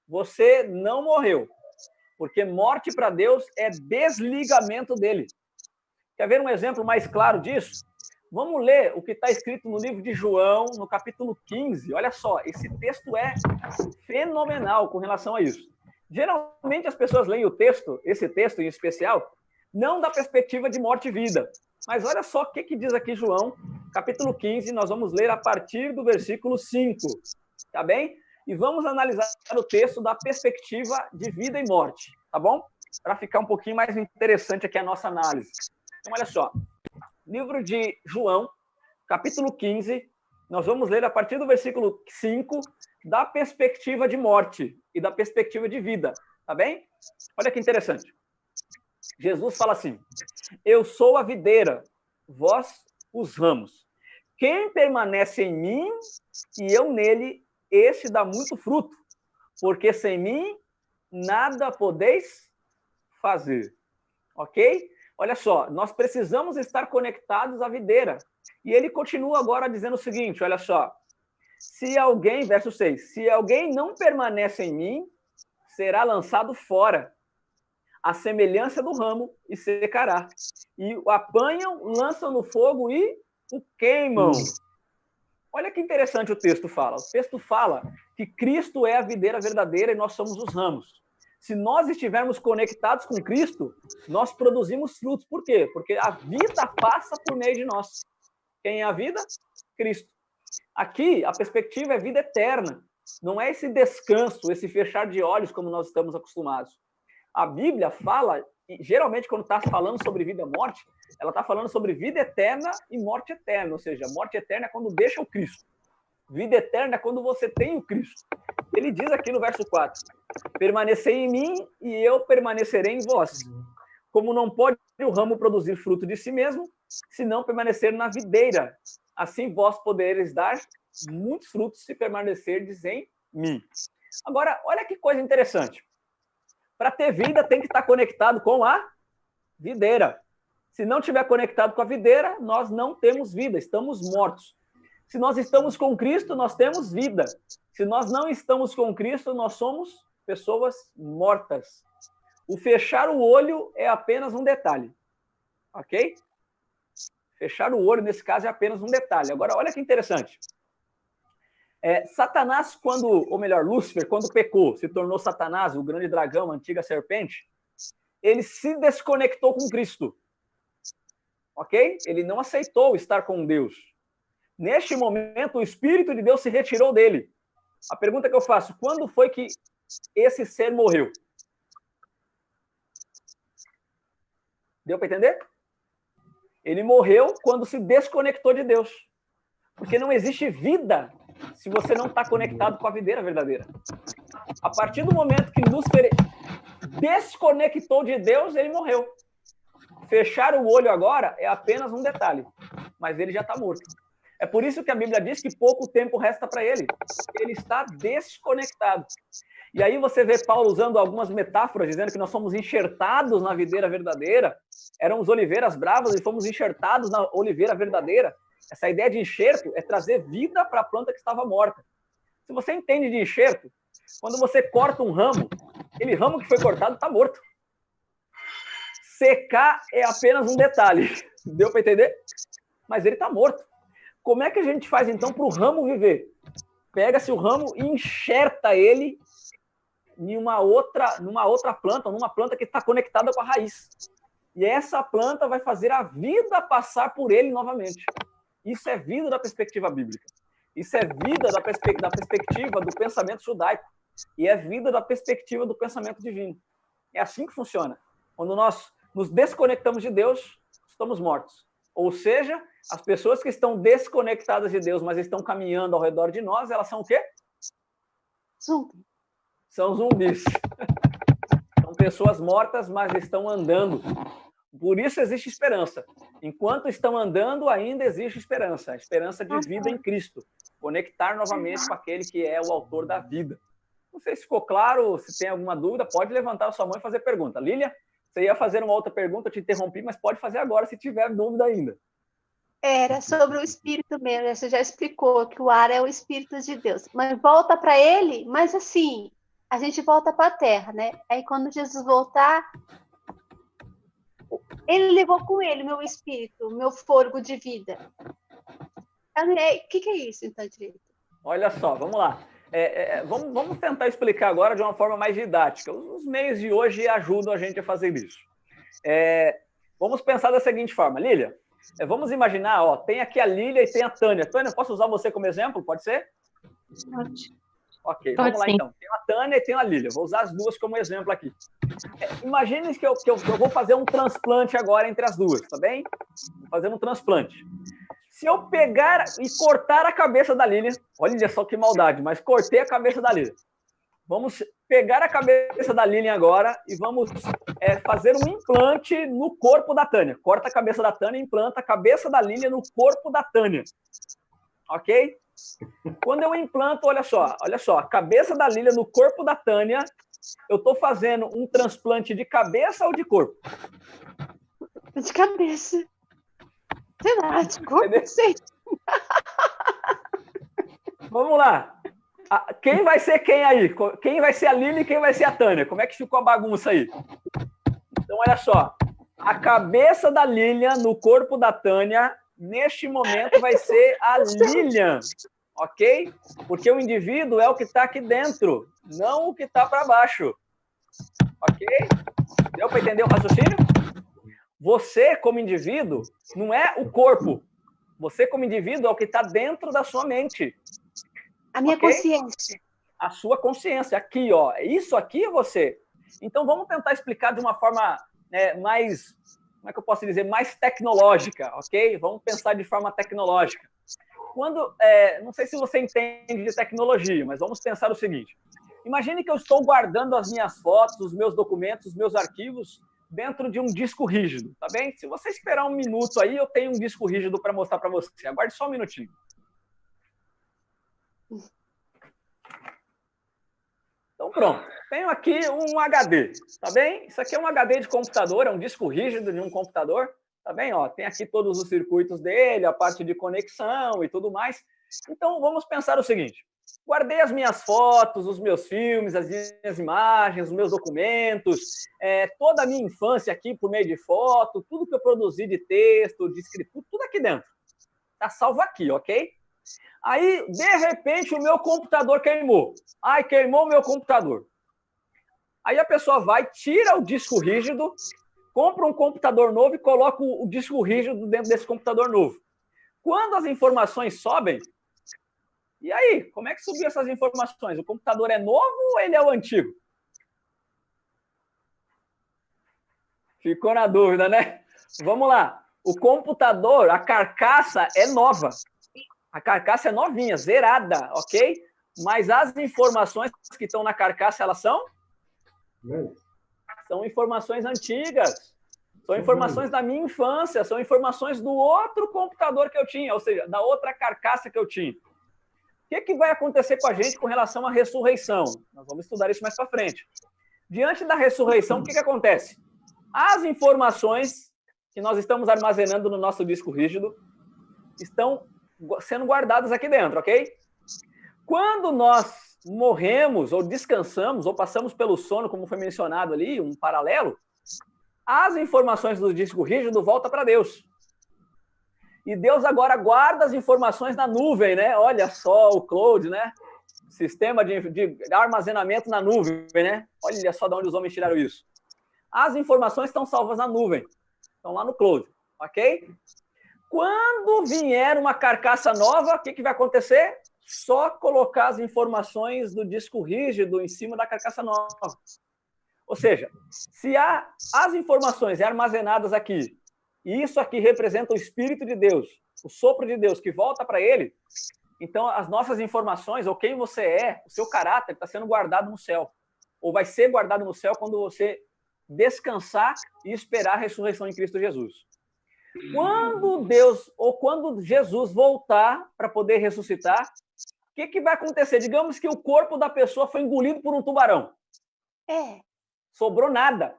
você não morreu. Porque morte para Deus é desligamento dele. Quer ver um exemplo mais claro disso? Vamos ler o que está escrito no livro de João, no capítulo 15. Olha só, esse texto é fenomenal com relação a isso. Geralmente as pessoas leem esse texto em especial, não da perspectiva de morte e vida. Mas olha só o que diz aqui João, capítulo 15, nós vamos ler a partir do versículo 5. tá bem? E vamos analisar o texto da perspectiva de vida e morte, tá bom? Para ficar um pouquinho mais interessante aqui a nossa análise. Então, olha só. Livro de João, capítulo 15, nós vamos ler a partir do versículo 5, da perspectiva de morte e da perspectiva de vida, tá bem? Olha que interessante. Jesus fala assim: eu sou a videira, vós os ramos. Quem permanece em mim e eu nele, esse dá muito fruto, porque sem mim nada podeis fazer. Ok? Olha só, nós precisamos estar conectados à videira. E ele continua agora dizendo o seguinte, olha só. Se alguém, verso 6, se alguém não permanece em mim, será lançado fora, à semelhança do ramo, e secará. E o apanham, lançam no fogo e o queimam. Olha que interessante o texto fala. O texto fala que Cristo é a videira verdadeira e nós somos os ramos. Se nós estivermos conectados com Cristo, nós produzimos frutos. Por quê? Porque a vida passa por meio de nós. Quem é a vida? Cristo. Aqui, a perspectiva é vida eterna. Não é esse descanso, esse fechar de olhos como nós estamos acostumados. A Bíblia fala, geralmente quando está falando sobre vida e morte, ela está falando sobre vida eterna e morte eterna. Ou seja, morte eterna é quando deixa o Cristo. Vida eterna é quando você tem o Cristo. Ele diz aqui no verso 4, permanecei em mim e eu permanecerei em vós. Como não pode o ramo produzir fruto de si mesmo, se não permanecer na videira. Assim vós podereis dar muitos frutos se permanecerdes em mim. Agora, olha que coisa interessante. Para ter vida, tem que estar conectado com a videira. Se não estiver conectado com a videira, nós não temos vida, estamos mortos. Se nós estamos com Cristo, nós temos vida. Se nós não estamos com Cristo, nós somos pessoas mortas. O fechar o olho é apenas um detalhe. Ok? Fechar o olho, nesse caso, é apenas um detalhe. Agora, olha que interessante. Satanás, ou melhor, Lúcifer, quando pecou, se tornou Satanás, o grande dragão, a antiga serpente, ele se desconectou com Cristo. Ok? Ele não aceitou estar com Deus. Neste momento, o Espírito de Deus se retirou dele. A pergunta que eu faço, quando foi que esse ser morreu? Deu para entender? Ele morreu quando se desconectou de Deus. Porque não existe vida se você não está conectado com a videira verdadeira. A partir do momento que Lúcifer desconectou de Deus, ele morreu. Fechar o olho agora é apenas um detalhe, mas ele já está morto. É por isso que a Bíblia diz que pouco tempo resta para ele. Ele está desconectado. E aí você vê Paulo usando algumas metáforas, dizendo que nós somos enxertados na videira verdadeira. Éramos oliveiras bravas e fomos enxertados na oliveira verdadeira. Essa ideia de enxerto é trazer vida para a planta que estava morta. Se você entende de enxerto, quando você corta um ramo, aquele ramo que foi cortado está morto. Secar é apenas um detalhe. Deu para entender? Mas ele está morto. Como é que a gente faz, então, para o ramo viver? Pega-se o ramo e enxerta ele numa outra planta, numa planta que está conectada com a raiz. E essa planta vai fazer a vida passar por ele novamente. Isso é vida da perspectiva bíblica. Isso é vida da perspectiva do pensamento judaico. E é vida da perspectiva do pensamento divino. É assim que funciona. Quando nós nos desconectamos de Deus, estamos mortos. Ou seja, as pessoas que estão desconectadas de Deus, mas estão caminhando ao redor de nós, elas são o quê? Zumbi. São zumbis. São pessoas mortas, mas estão andando. Por isso existe esperança. Enquanto estão andando, ainda existe esperança. A esperança de vida em Cristo. Conectar novamente com aquele que é o autor da vida. Não sei se ficou claro, se tem alguma dúvida, pode levantar a sua mão e fazer pergunta. Lília, você ia fazer uma outra pergunta, eu te interrompi, mas pode fazer agora se tiver dúvida ainda. Era sobre o Espírito mesmo. Você já explicou que o ar é o Espírito de Deus. Mas volta para ele, mas assim, a gente volta para a Terra, né? Aí quando Jesus voltar, ele levou com ele meu espírito, meu fôlego de vida. O que é isso, então, direito? Olha só, vamos lá. Vamos tentar explicar agora de uma forma mais didática. Os meios de hoje ajudam a gente a fazer isso. Vamos pensar da seguinte forma. Lília, vamos imaginar, tem aqui a Lília e tem a Tânia. Tânia, posso usar você como exemplo? Pode ser? Pode. Ok, vamos lá então. Tem a Tânia e tem a Lília. Vou usar as duas como exemplo aqui. Imagine que eu vou fazer um transplante agora entre as duas, tá bem? Vou fazer um transplante. Se eu pegar e cortar a cabeça da Lília, olha só que maldade, mas cortei a cabeça da Lília. Vamos pegar a cabeça da Lília agora e vamos fazer um implante no corpo da Tânia. Corta a cabeça da Tânia e implanta a cabeça da Lília no corpo da Tânia. Ok? Quando eu implanto, olha só, a cabeça da Lília no corpo da Tânia, eu estou fazendo um transplante de cabeça ou de corpo? De cabeça. Sei lá, de corpo, não sei. Vamos lá. Quem vai ser quem aí? Quem vai ser a Lília e quem vai ser a Tânia? Como é que ficou a bagunça aí? Então, olha só. A cabeça da Lília no corpo da Tânia, neste momento, vai ser a Lilian. Ok? Porque o indivíduo é o que está aqui dentro, não o que está para baixo. Ok? Deu para entender o raciocínio? Você, como indivíduo, não é o corpo. Você, como indivíduo, é o que está dentro da sua mente. A minha consciência. A sua consciência. Aqui, ó. Isso aqui é você. Então, vamos tentar explicar de uma forma mais, como é que eu posso dizer, mais tecnológica, ok? Vamos pensar de forma tecnológica. Não sei se você entende de tecnologia, mas vamos pensar o seguinte. Imagine que eu estou guardando as minhas fotos, os meus documentos, os meus arquivos dentro de um disco rígido, tá bem? Se você esperar um minuto aí, eu tenho um disco rígido para mostrar para você. Aguarde só um minutinho. Então, pronto. Tenho aqui um HD, tá bem? Isso aqui é um HD de computador, é um disco rígido de um computador. Tá bem? Ó, tem aqui todos os circuitos dele, a parte de conexão e tudo mais. Então, vamos pensar o seguinte. Guardei as minhas fotos, os meus filmes, as minhas imagens, os meus documentos, toda a minha infância aqui por meio de foto, tudo que eu produzi de texto, de escritura, tudo aqui dentro. Tá salvo aqui, ok? Aí, de repente, o meu computador queimou. Ai, queimou o meu computador. Aí a pessoa vai, tira o disco rígido, compra um computador novo e coloca o disco rígido dentro desse computador novo. Quando as informações sobem, e aí, como é que subiu essas informações? O computador é novo ou ele é o antigo? Ficou na dúvida, né? Vamos lá. O computador, a carcaça é nova. A carcaça é novinha, zerada, ok? Mas as informações que estão na carcaça, elas são? São informações antigas. São informações da minha infância, são informações do outro computador que eu tinha, ou seja, da outra carcaça que eu tinha. O que vai acontecer com a gente com relação à ressurreição? Nós vamos estudar isso mais para frente. Diante da ressurreição, o que acontece? As informações que nós estamos armazenando no nosso disco rígido estão sendo guardadas aqui dentro, ok? Quando nós morremos, ou descansamos, ou passamos pelo sono, como foi mencionado ali, um paralelo, as informações do disco rígido voltam para Deus. E Deus agora guarda as informações na nuvem, né? Olha só o cloud, né? Sistema de armazenamento na nuvem, né? Olha só de onde os homens tiraram isso. As informações estão salvas na nuvem. Estão lá no cloud, ok? Quando vier uma carcaça nova, o que vai acontecer? Só colocar as informações do disco rígido em cima da carcaça nova. Ou seja, se as informações armazenadas aqui, e isso aqui representa o Espírito de Deus, o sopro de Deus que volta para ele, então as nossas informações, ou quem você é, o seu caráter, está sendo guardado no céu. Ou vai ser guardado no céu quando você descansar e esperar a ressurreição em Cristo Jesus. Quando Deus, ou quando Jesus voltar para poder ressuscitar, o que vai acontecer? Digamos que o corpo da pessoa foi engolido por um tubarão. Sobrou nada.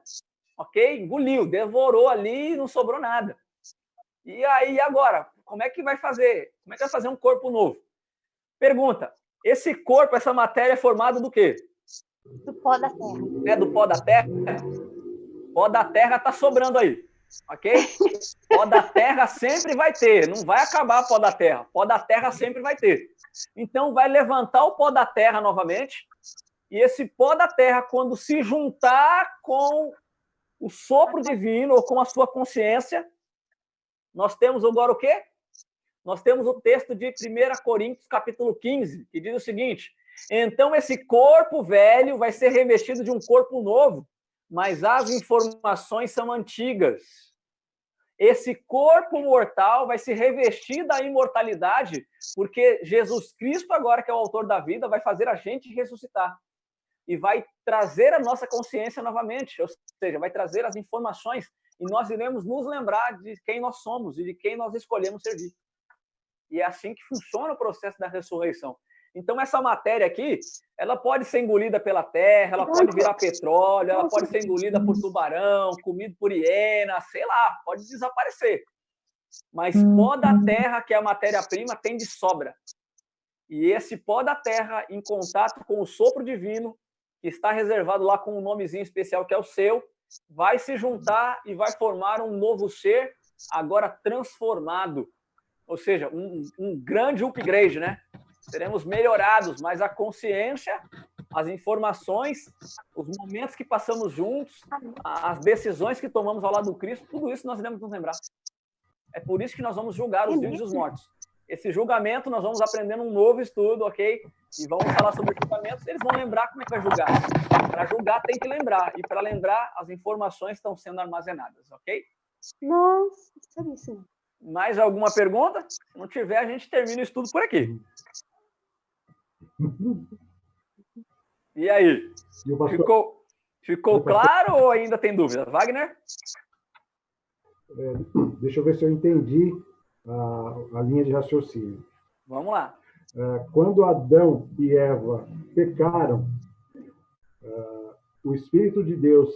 Ok? Engoliu, devorou ali e não sobrou nada. E aí, agora, como é que vai fazer? Como é que vai fazer um corpo novo? Pergunta, esse corpo, essa matéria é formada do quê? Do pó da terra. É do pó da terra? Pó da terra está sobrando aí, ok? Pó da terra sempre vai ter, não vai acabar pó da terra. Pó da terra sempre vai ter. Então, vai levantar o pó da terra novamente, e esse pó da terra, quando se juntar com o sopro divino, ou com a sua consciência, nós temos agora o quê? Nós temos o texto de 1 Coríntios, capítulo 15, que diz o seguinte, Então, esse corpo velho vai ser revestido de um corpo novo, mas as informações são antigas. Esse corpo mortal vai se revestir da imortalidade, porque Jesus Cristo, agora que é o autor da vida, vai fazer a gente ressuscitar. E vai trazer a nossa consciência novamente, ou seja, vai trazer as informações, e nós iremos nos lembrar de quem nós somos e de quem nós escolhemos servir. E é assim que funciona o processo da ressurreição. Então, essa matéria aqui, ela pode ser engolida pela terra, ela pode virar petróleo, ela pode ser engolida por tubarão, comido por hiena, sei lá, pode desaparecer. Mas pó da terra, que é a matéria-prima, tem de sobra. E esse pó da terra, em contato com o sopro divino, que está reservado lá com um nomezinho especial que é o seu, vai se juntar e vai formar um novo ser, agora transformado. Ou seja, um grande upgrade, né? Seremos melhorados, mas a consciência, as informações, os momentos que passamos juntos, as decisões que tomamos ao lado do Cristo, tudo isso nós iremos nos lembrar. É por isso que nós vamos julgar os vivos e os mortos. Esse julgamento, nós vamos aprendendo um novo estudo, ok? E vamos falar sobre julgamentos, eles vão lembrar como é que vai julgar. Para julgar, tem que lembrar. E para lembrar, as informações estão sendo armazenadas, ok? Nossa, seríssimo. Mais alguma pergunta? Se não tiver, a gente termina o estudo por aqui. E aí? Ficou claro ou ainda tem dúvida? Wagner? Deixa eu ver se eu entendi a linha de raciocínio. Vamos lá. Quando Adão e Eva pecaram, o Espírito de Deus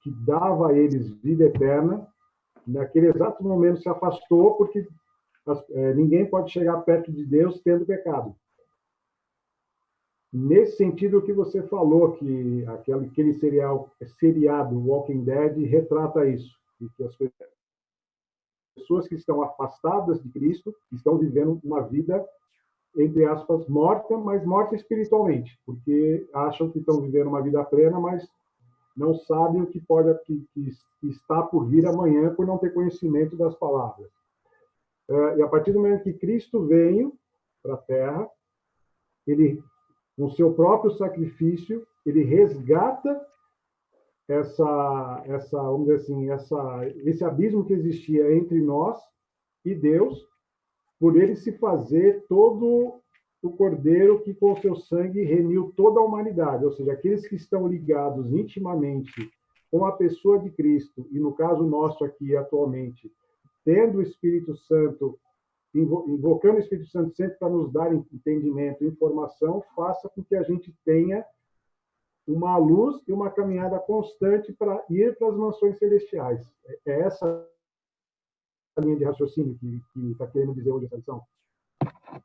que dava a eles vida eterna, naquele exato momento se afastou, porque ninguém pode chegar perto de Deus tendo pecado. Nesse sentido, o que você falou, que aquele seriado Walking Dead retrata isso, e que as pessoas que estão afastadas de Cristo estão vivendo uma vida, entre aspas, morta, mas morta espiritualmente, porque acham que estão vivendo uma vida plena, mas não sabem o que está por vir amanhã por não ter conhecimento das palavras. E a partir do momento que Cristo veio para a Terra, ele, com seu próprio sacrifício, ele resgata vamos dizer assim, esse abismo que existia entre nós e Deus, por ele se fazer todo o cordeiro que com seu sangue remiu toda a humanidade, ou seja, aqueles que estão ligados intimamente com a pessoa de Cristo, e no caso nosso aqui atualmente, tendo o Espírito Santo, invocando o Espírito Santo sempre para nos dar entendimento, informação, faça com que a gente tenha uma luz e uma caminhada constante para ir para as mansões celestiais. É essa a linha de raciocínio que está querendo dizer hoje essa lição?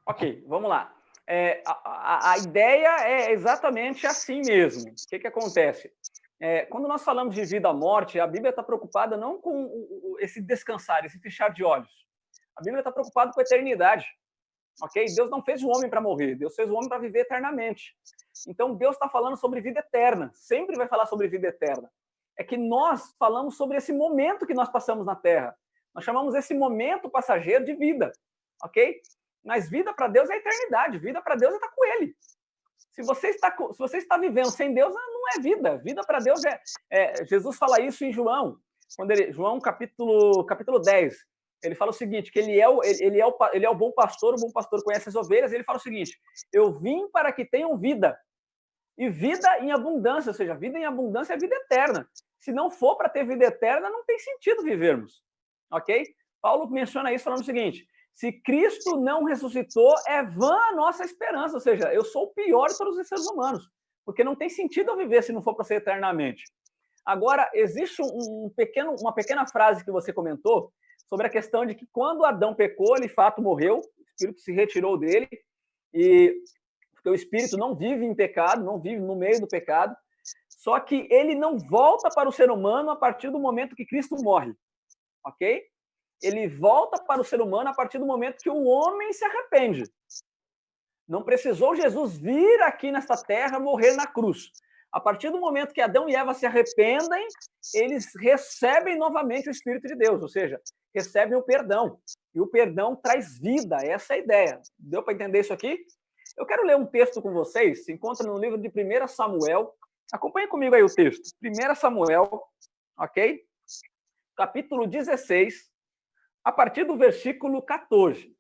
Ok, vamos lá. A ideia é exatamente assim mesmo. O que acontece? Quando nós falamos de vida e morte, a Bíblia está preocupada não com esse descansar, esse fechar de olhos. A Bíblia está preocupada com a eternidade. Ok? Deus não fez o homem para morrer, Deus fez o homem para viver eternamente. Então, Deus está falando sobre vida eterna, sempre vai falar sobre vida eterna. É que nós falamos sobre esse momento que nós passamos na Terra. Nós chamamos esse momento passageiro de vida, ok? Mas vida para Deus é eternidade, vida para Deus é estar com Ele. Se você está vivendo sem Deus, não é vida. Vida para Deus Jesus fala isso em João, João capítulo 10. Ele fala o seguinte, que ele é o bom pastor conhece as ovelhas, e ele fala o seguinte, eu vim para que tenham vida, e vida em abundância, ou seja, vida em abundância é vida eterna. Se não for para ter vida eterna, não tem sentido vivermos, ok? Paulo menciona isso falando o seguinte, se Cristo não ressuscitou, é vã a nossa esperança, ou seja, eu sou o pior de todos os seres humanos, porque não tem sentido eu viver se não for para ser eternamente. Agora, existe uma pequena frase que você comentou, sobre a questão de que quando Adão pecou, ele de fato morreu, o Espírito se retirou dele, e porque o Espírito não vive em pecado, não vive no meio do pecado, só que ele não volta para o ser humano a partir do momento que Cristo morre, ok? Ele volta para o ser humano a partir do momento que o homem se arrepende. Não precisou Jesus vir aqui nesta terra morrer na cruz. A partir do momento que Adão e Eva se arrependem, eles recebem novamente o Espírito de Deus, ou seja, recebem o perdão. E o perdão traz vida, essa é a ideia. Deu para entender isso aqui? Eu quero ler um texto com vocês, se encontra no livro de 1 Samuel. Acompanhe comigo aí o texto. 1 Samuel, ok? Capítulo 16, a partir do versículo 14.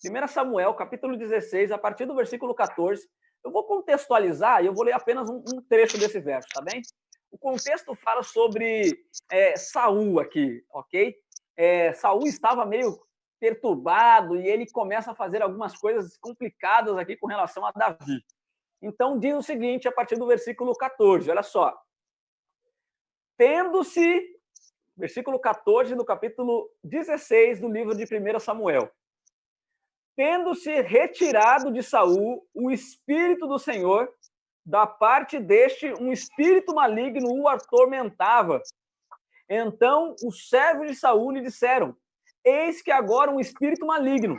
1 Samuel, capítulo 16, a partir do versículo 14. Eu vou contextualizar e eu vou ler apenas um trecho desse verso, tá bem? O contexto fala sobre Saul aqui, ok? Saul estava meio perturbado e ele começa a fazer algumas coisas complicadas aqui com relação a Davi. Então, diz o seguinte, a partir do versículo 14, olha só. Tendo-se, versículo 14 do capítulo 16 do livro de 1 Samuel. Tendo-se retirado de Saul o Espírito do Senhor, da parte deste, um espírito maligno o atormentava. Então, os servos de Saul lhe disseram, eis que agora um espírito maligno,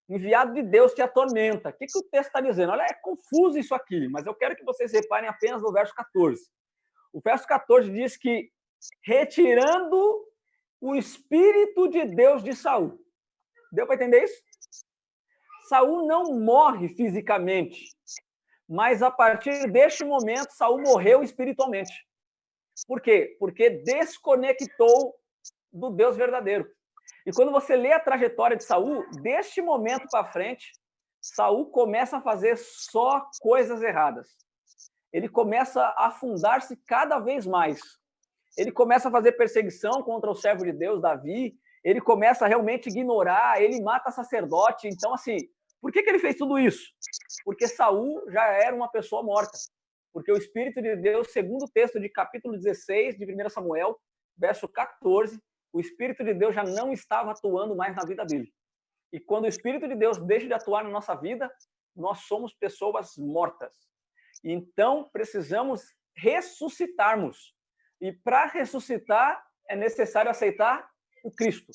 enviado de Deus, te atormenta. O que o texto está dizendo? Olha, é confuso isso aqui, mas eu quero que vocês reparem apenas no verso 14. O verso 14 diz que, retirando o Espírito de Deus de Saul. Deu para entender isso? Saul não morre fisicamente, mas a partir deste momento, Saul morreu espiritualmente. Por quê? Porque desconectou do Deus verdadeiro. E quando você lê a trajetória de Saul, deste momento para frente, Saul começa a fazer só coisas erradas. Ele começa a afundar-se cada vez mais. Ele começa a fazer perseguição contra o servo de Deus, Davi. Ele começa a realmente ignorar, ele mata sacerdote. Então, assim, por que ele fez tudo isso? Porque Saul já era uma pessoa morta. Porque o Espírito de Deus, segundo o texto de capítulo 16 de 1 Samuel, verso 14, o Espírito de Deus já não estava atuando mais na vida dele. E quando o Espírito de Deus deixa de atuar na nossa vida, nós somos pessoas mortas. Então, precisamos ressuscitarmos. E para ressuscitar, é necessário aceitar o Cristo.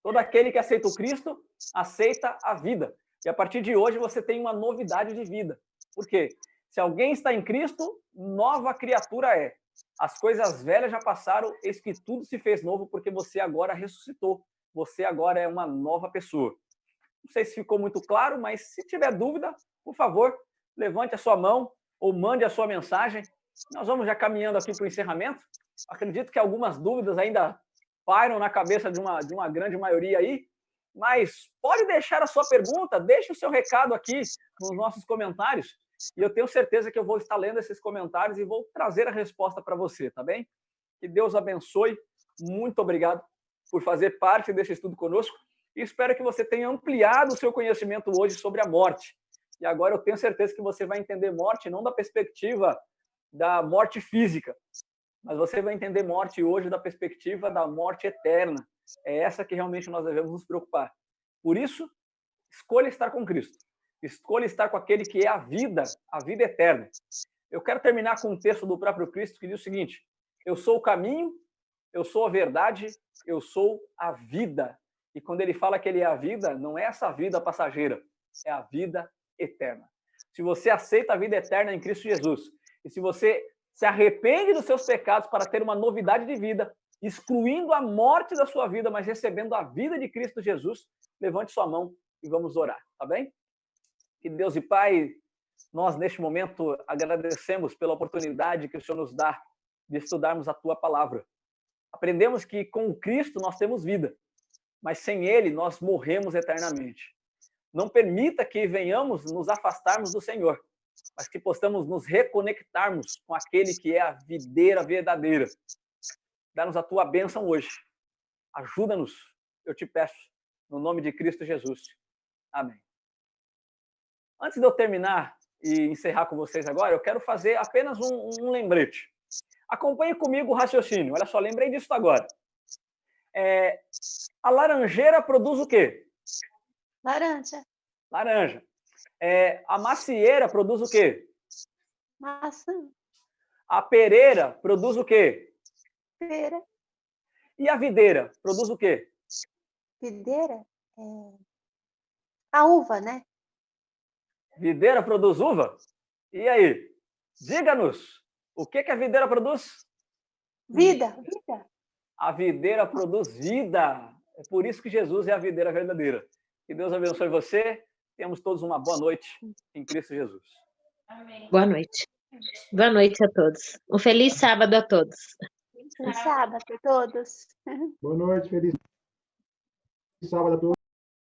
Todo aquele que aceita o Cristo, aceita a vida. E a partir de hoje, você tem uma novidade de vida. Por quê? Se alguém está em Cristo, nova criatura é. As coisas velhas já passaram, eis que tudo se fez novo, porque você agora ressuscitou. Você agora é uma nova pessoa. Não sei se ficou muito claro, mas se tiver dúvida, por favor, levante a sua mão ou mande a sua mensagem. Nós vamos já caminhando aqui para o encerramento. Acredito que algumas dúvidas ainda pairam na cabeça de uma grande maioria aí, mas pode deixar a sua pergunta, deixe o seu recado aqui nos nossos comentários, e eu tenho certeza que eu vou estar lendo esses comentários e vou trazer a resposta para você, tá bem? Que Deus abençoe. Muito obrigado por fazer parte desse estudo conosco e espero que você tenha ampliado o seu conhecimento hoje sobre a morte. E agora eu tenho certeza que você vai entender morte não da perspectiva da morte física, mas você vai entender morte hoje da perspectiva da morte eterna. É essa que realmente nós devemos nos preocupar. Por isso, escolha estar com Cristo. Escolha estar com aquele que é a vida eterna. Eu quero terminar com um texto do próprio Cristo que diz o seguinte: eu sou o caminho, eu sou a verdade, eu sou a vida. E quando ele fala que ele é a vida, não é essa vida passageira, é a vida eterna. Se você aceita a vida eterna em Cristo Jesus, e se você se arrepende dos seus pecados para ter uma novidade de vida, excluindo a morte da sua vida, mas recebendo a vida de Cristo Jesus, levante sua mão e vamos orar, tá bem? Que Deus e Pai, nós neste momento agradecemos pela oportunidade que o Senhor nos dá de estudarmos a Tua Palavra. Aprendemos que com Cristo nós temos vida, mas sem Ele nós morremos eternamente. Não permita que venhamos nos afastarmos do Senhor, mas que possamos nos reconectarmos com aquele que é a videira verdadeira. Dá-nos a Tua bênção hoje. Ajuda-nos, eu te peço, no nome de Cristo Jesus. Amém. Antes de eu terminar e encerrar com vocês agora, eu quero fazer apenas um lembrete. Acompanhe comigo o raciocínio. Olha só, lembrei disso agora. A laranjeira produz o quê? Laranja. Laranja. A macieira produz o quê? Maçã. A pereira produz o quê? Pera. E a videira produz o quê? Videira. A uva, né? Videira produz uva? E aí? Diga-nos, o que a videira produz? Vida. Vida. A videira produz vida. É por isso que Jesus é a videira verdadeira. Que Deus abençoe você. Tenhamos todos uma boa noite em Cristo Jesus. Amém. Boa noite. Boa noite a todos. Um feliz sábado a todos. Feliz sábado a todos. Boa noite, feliz sábado a todos.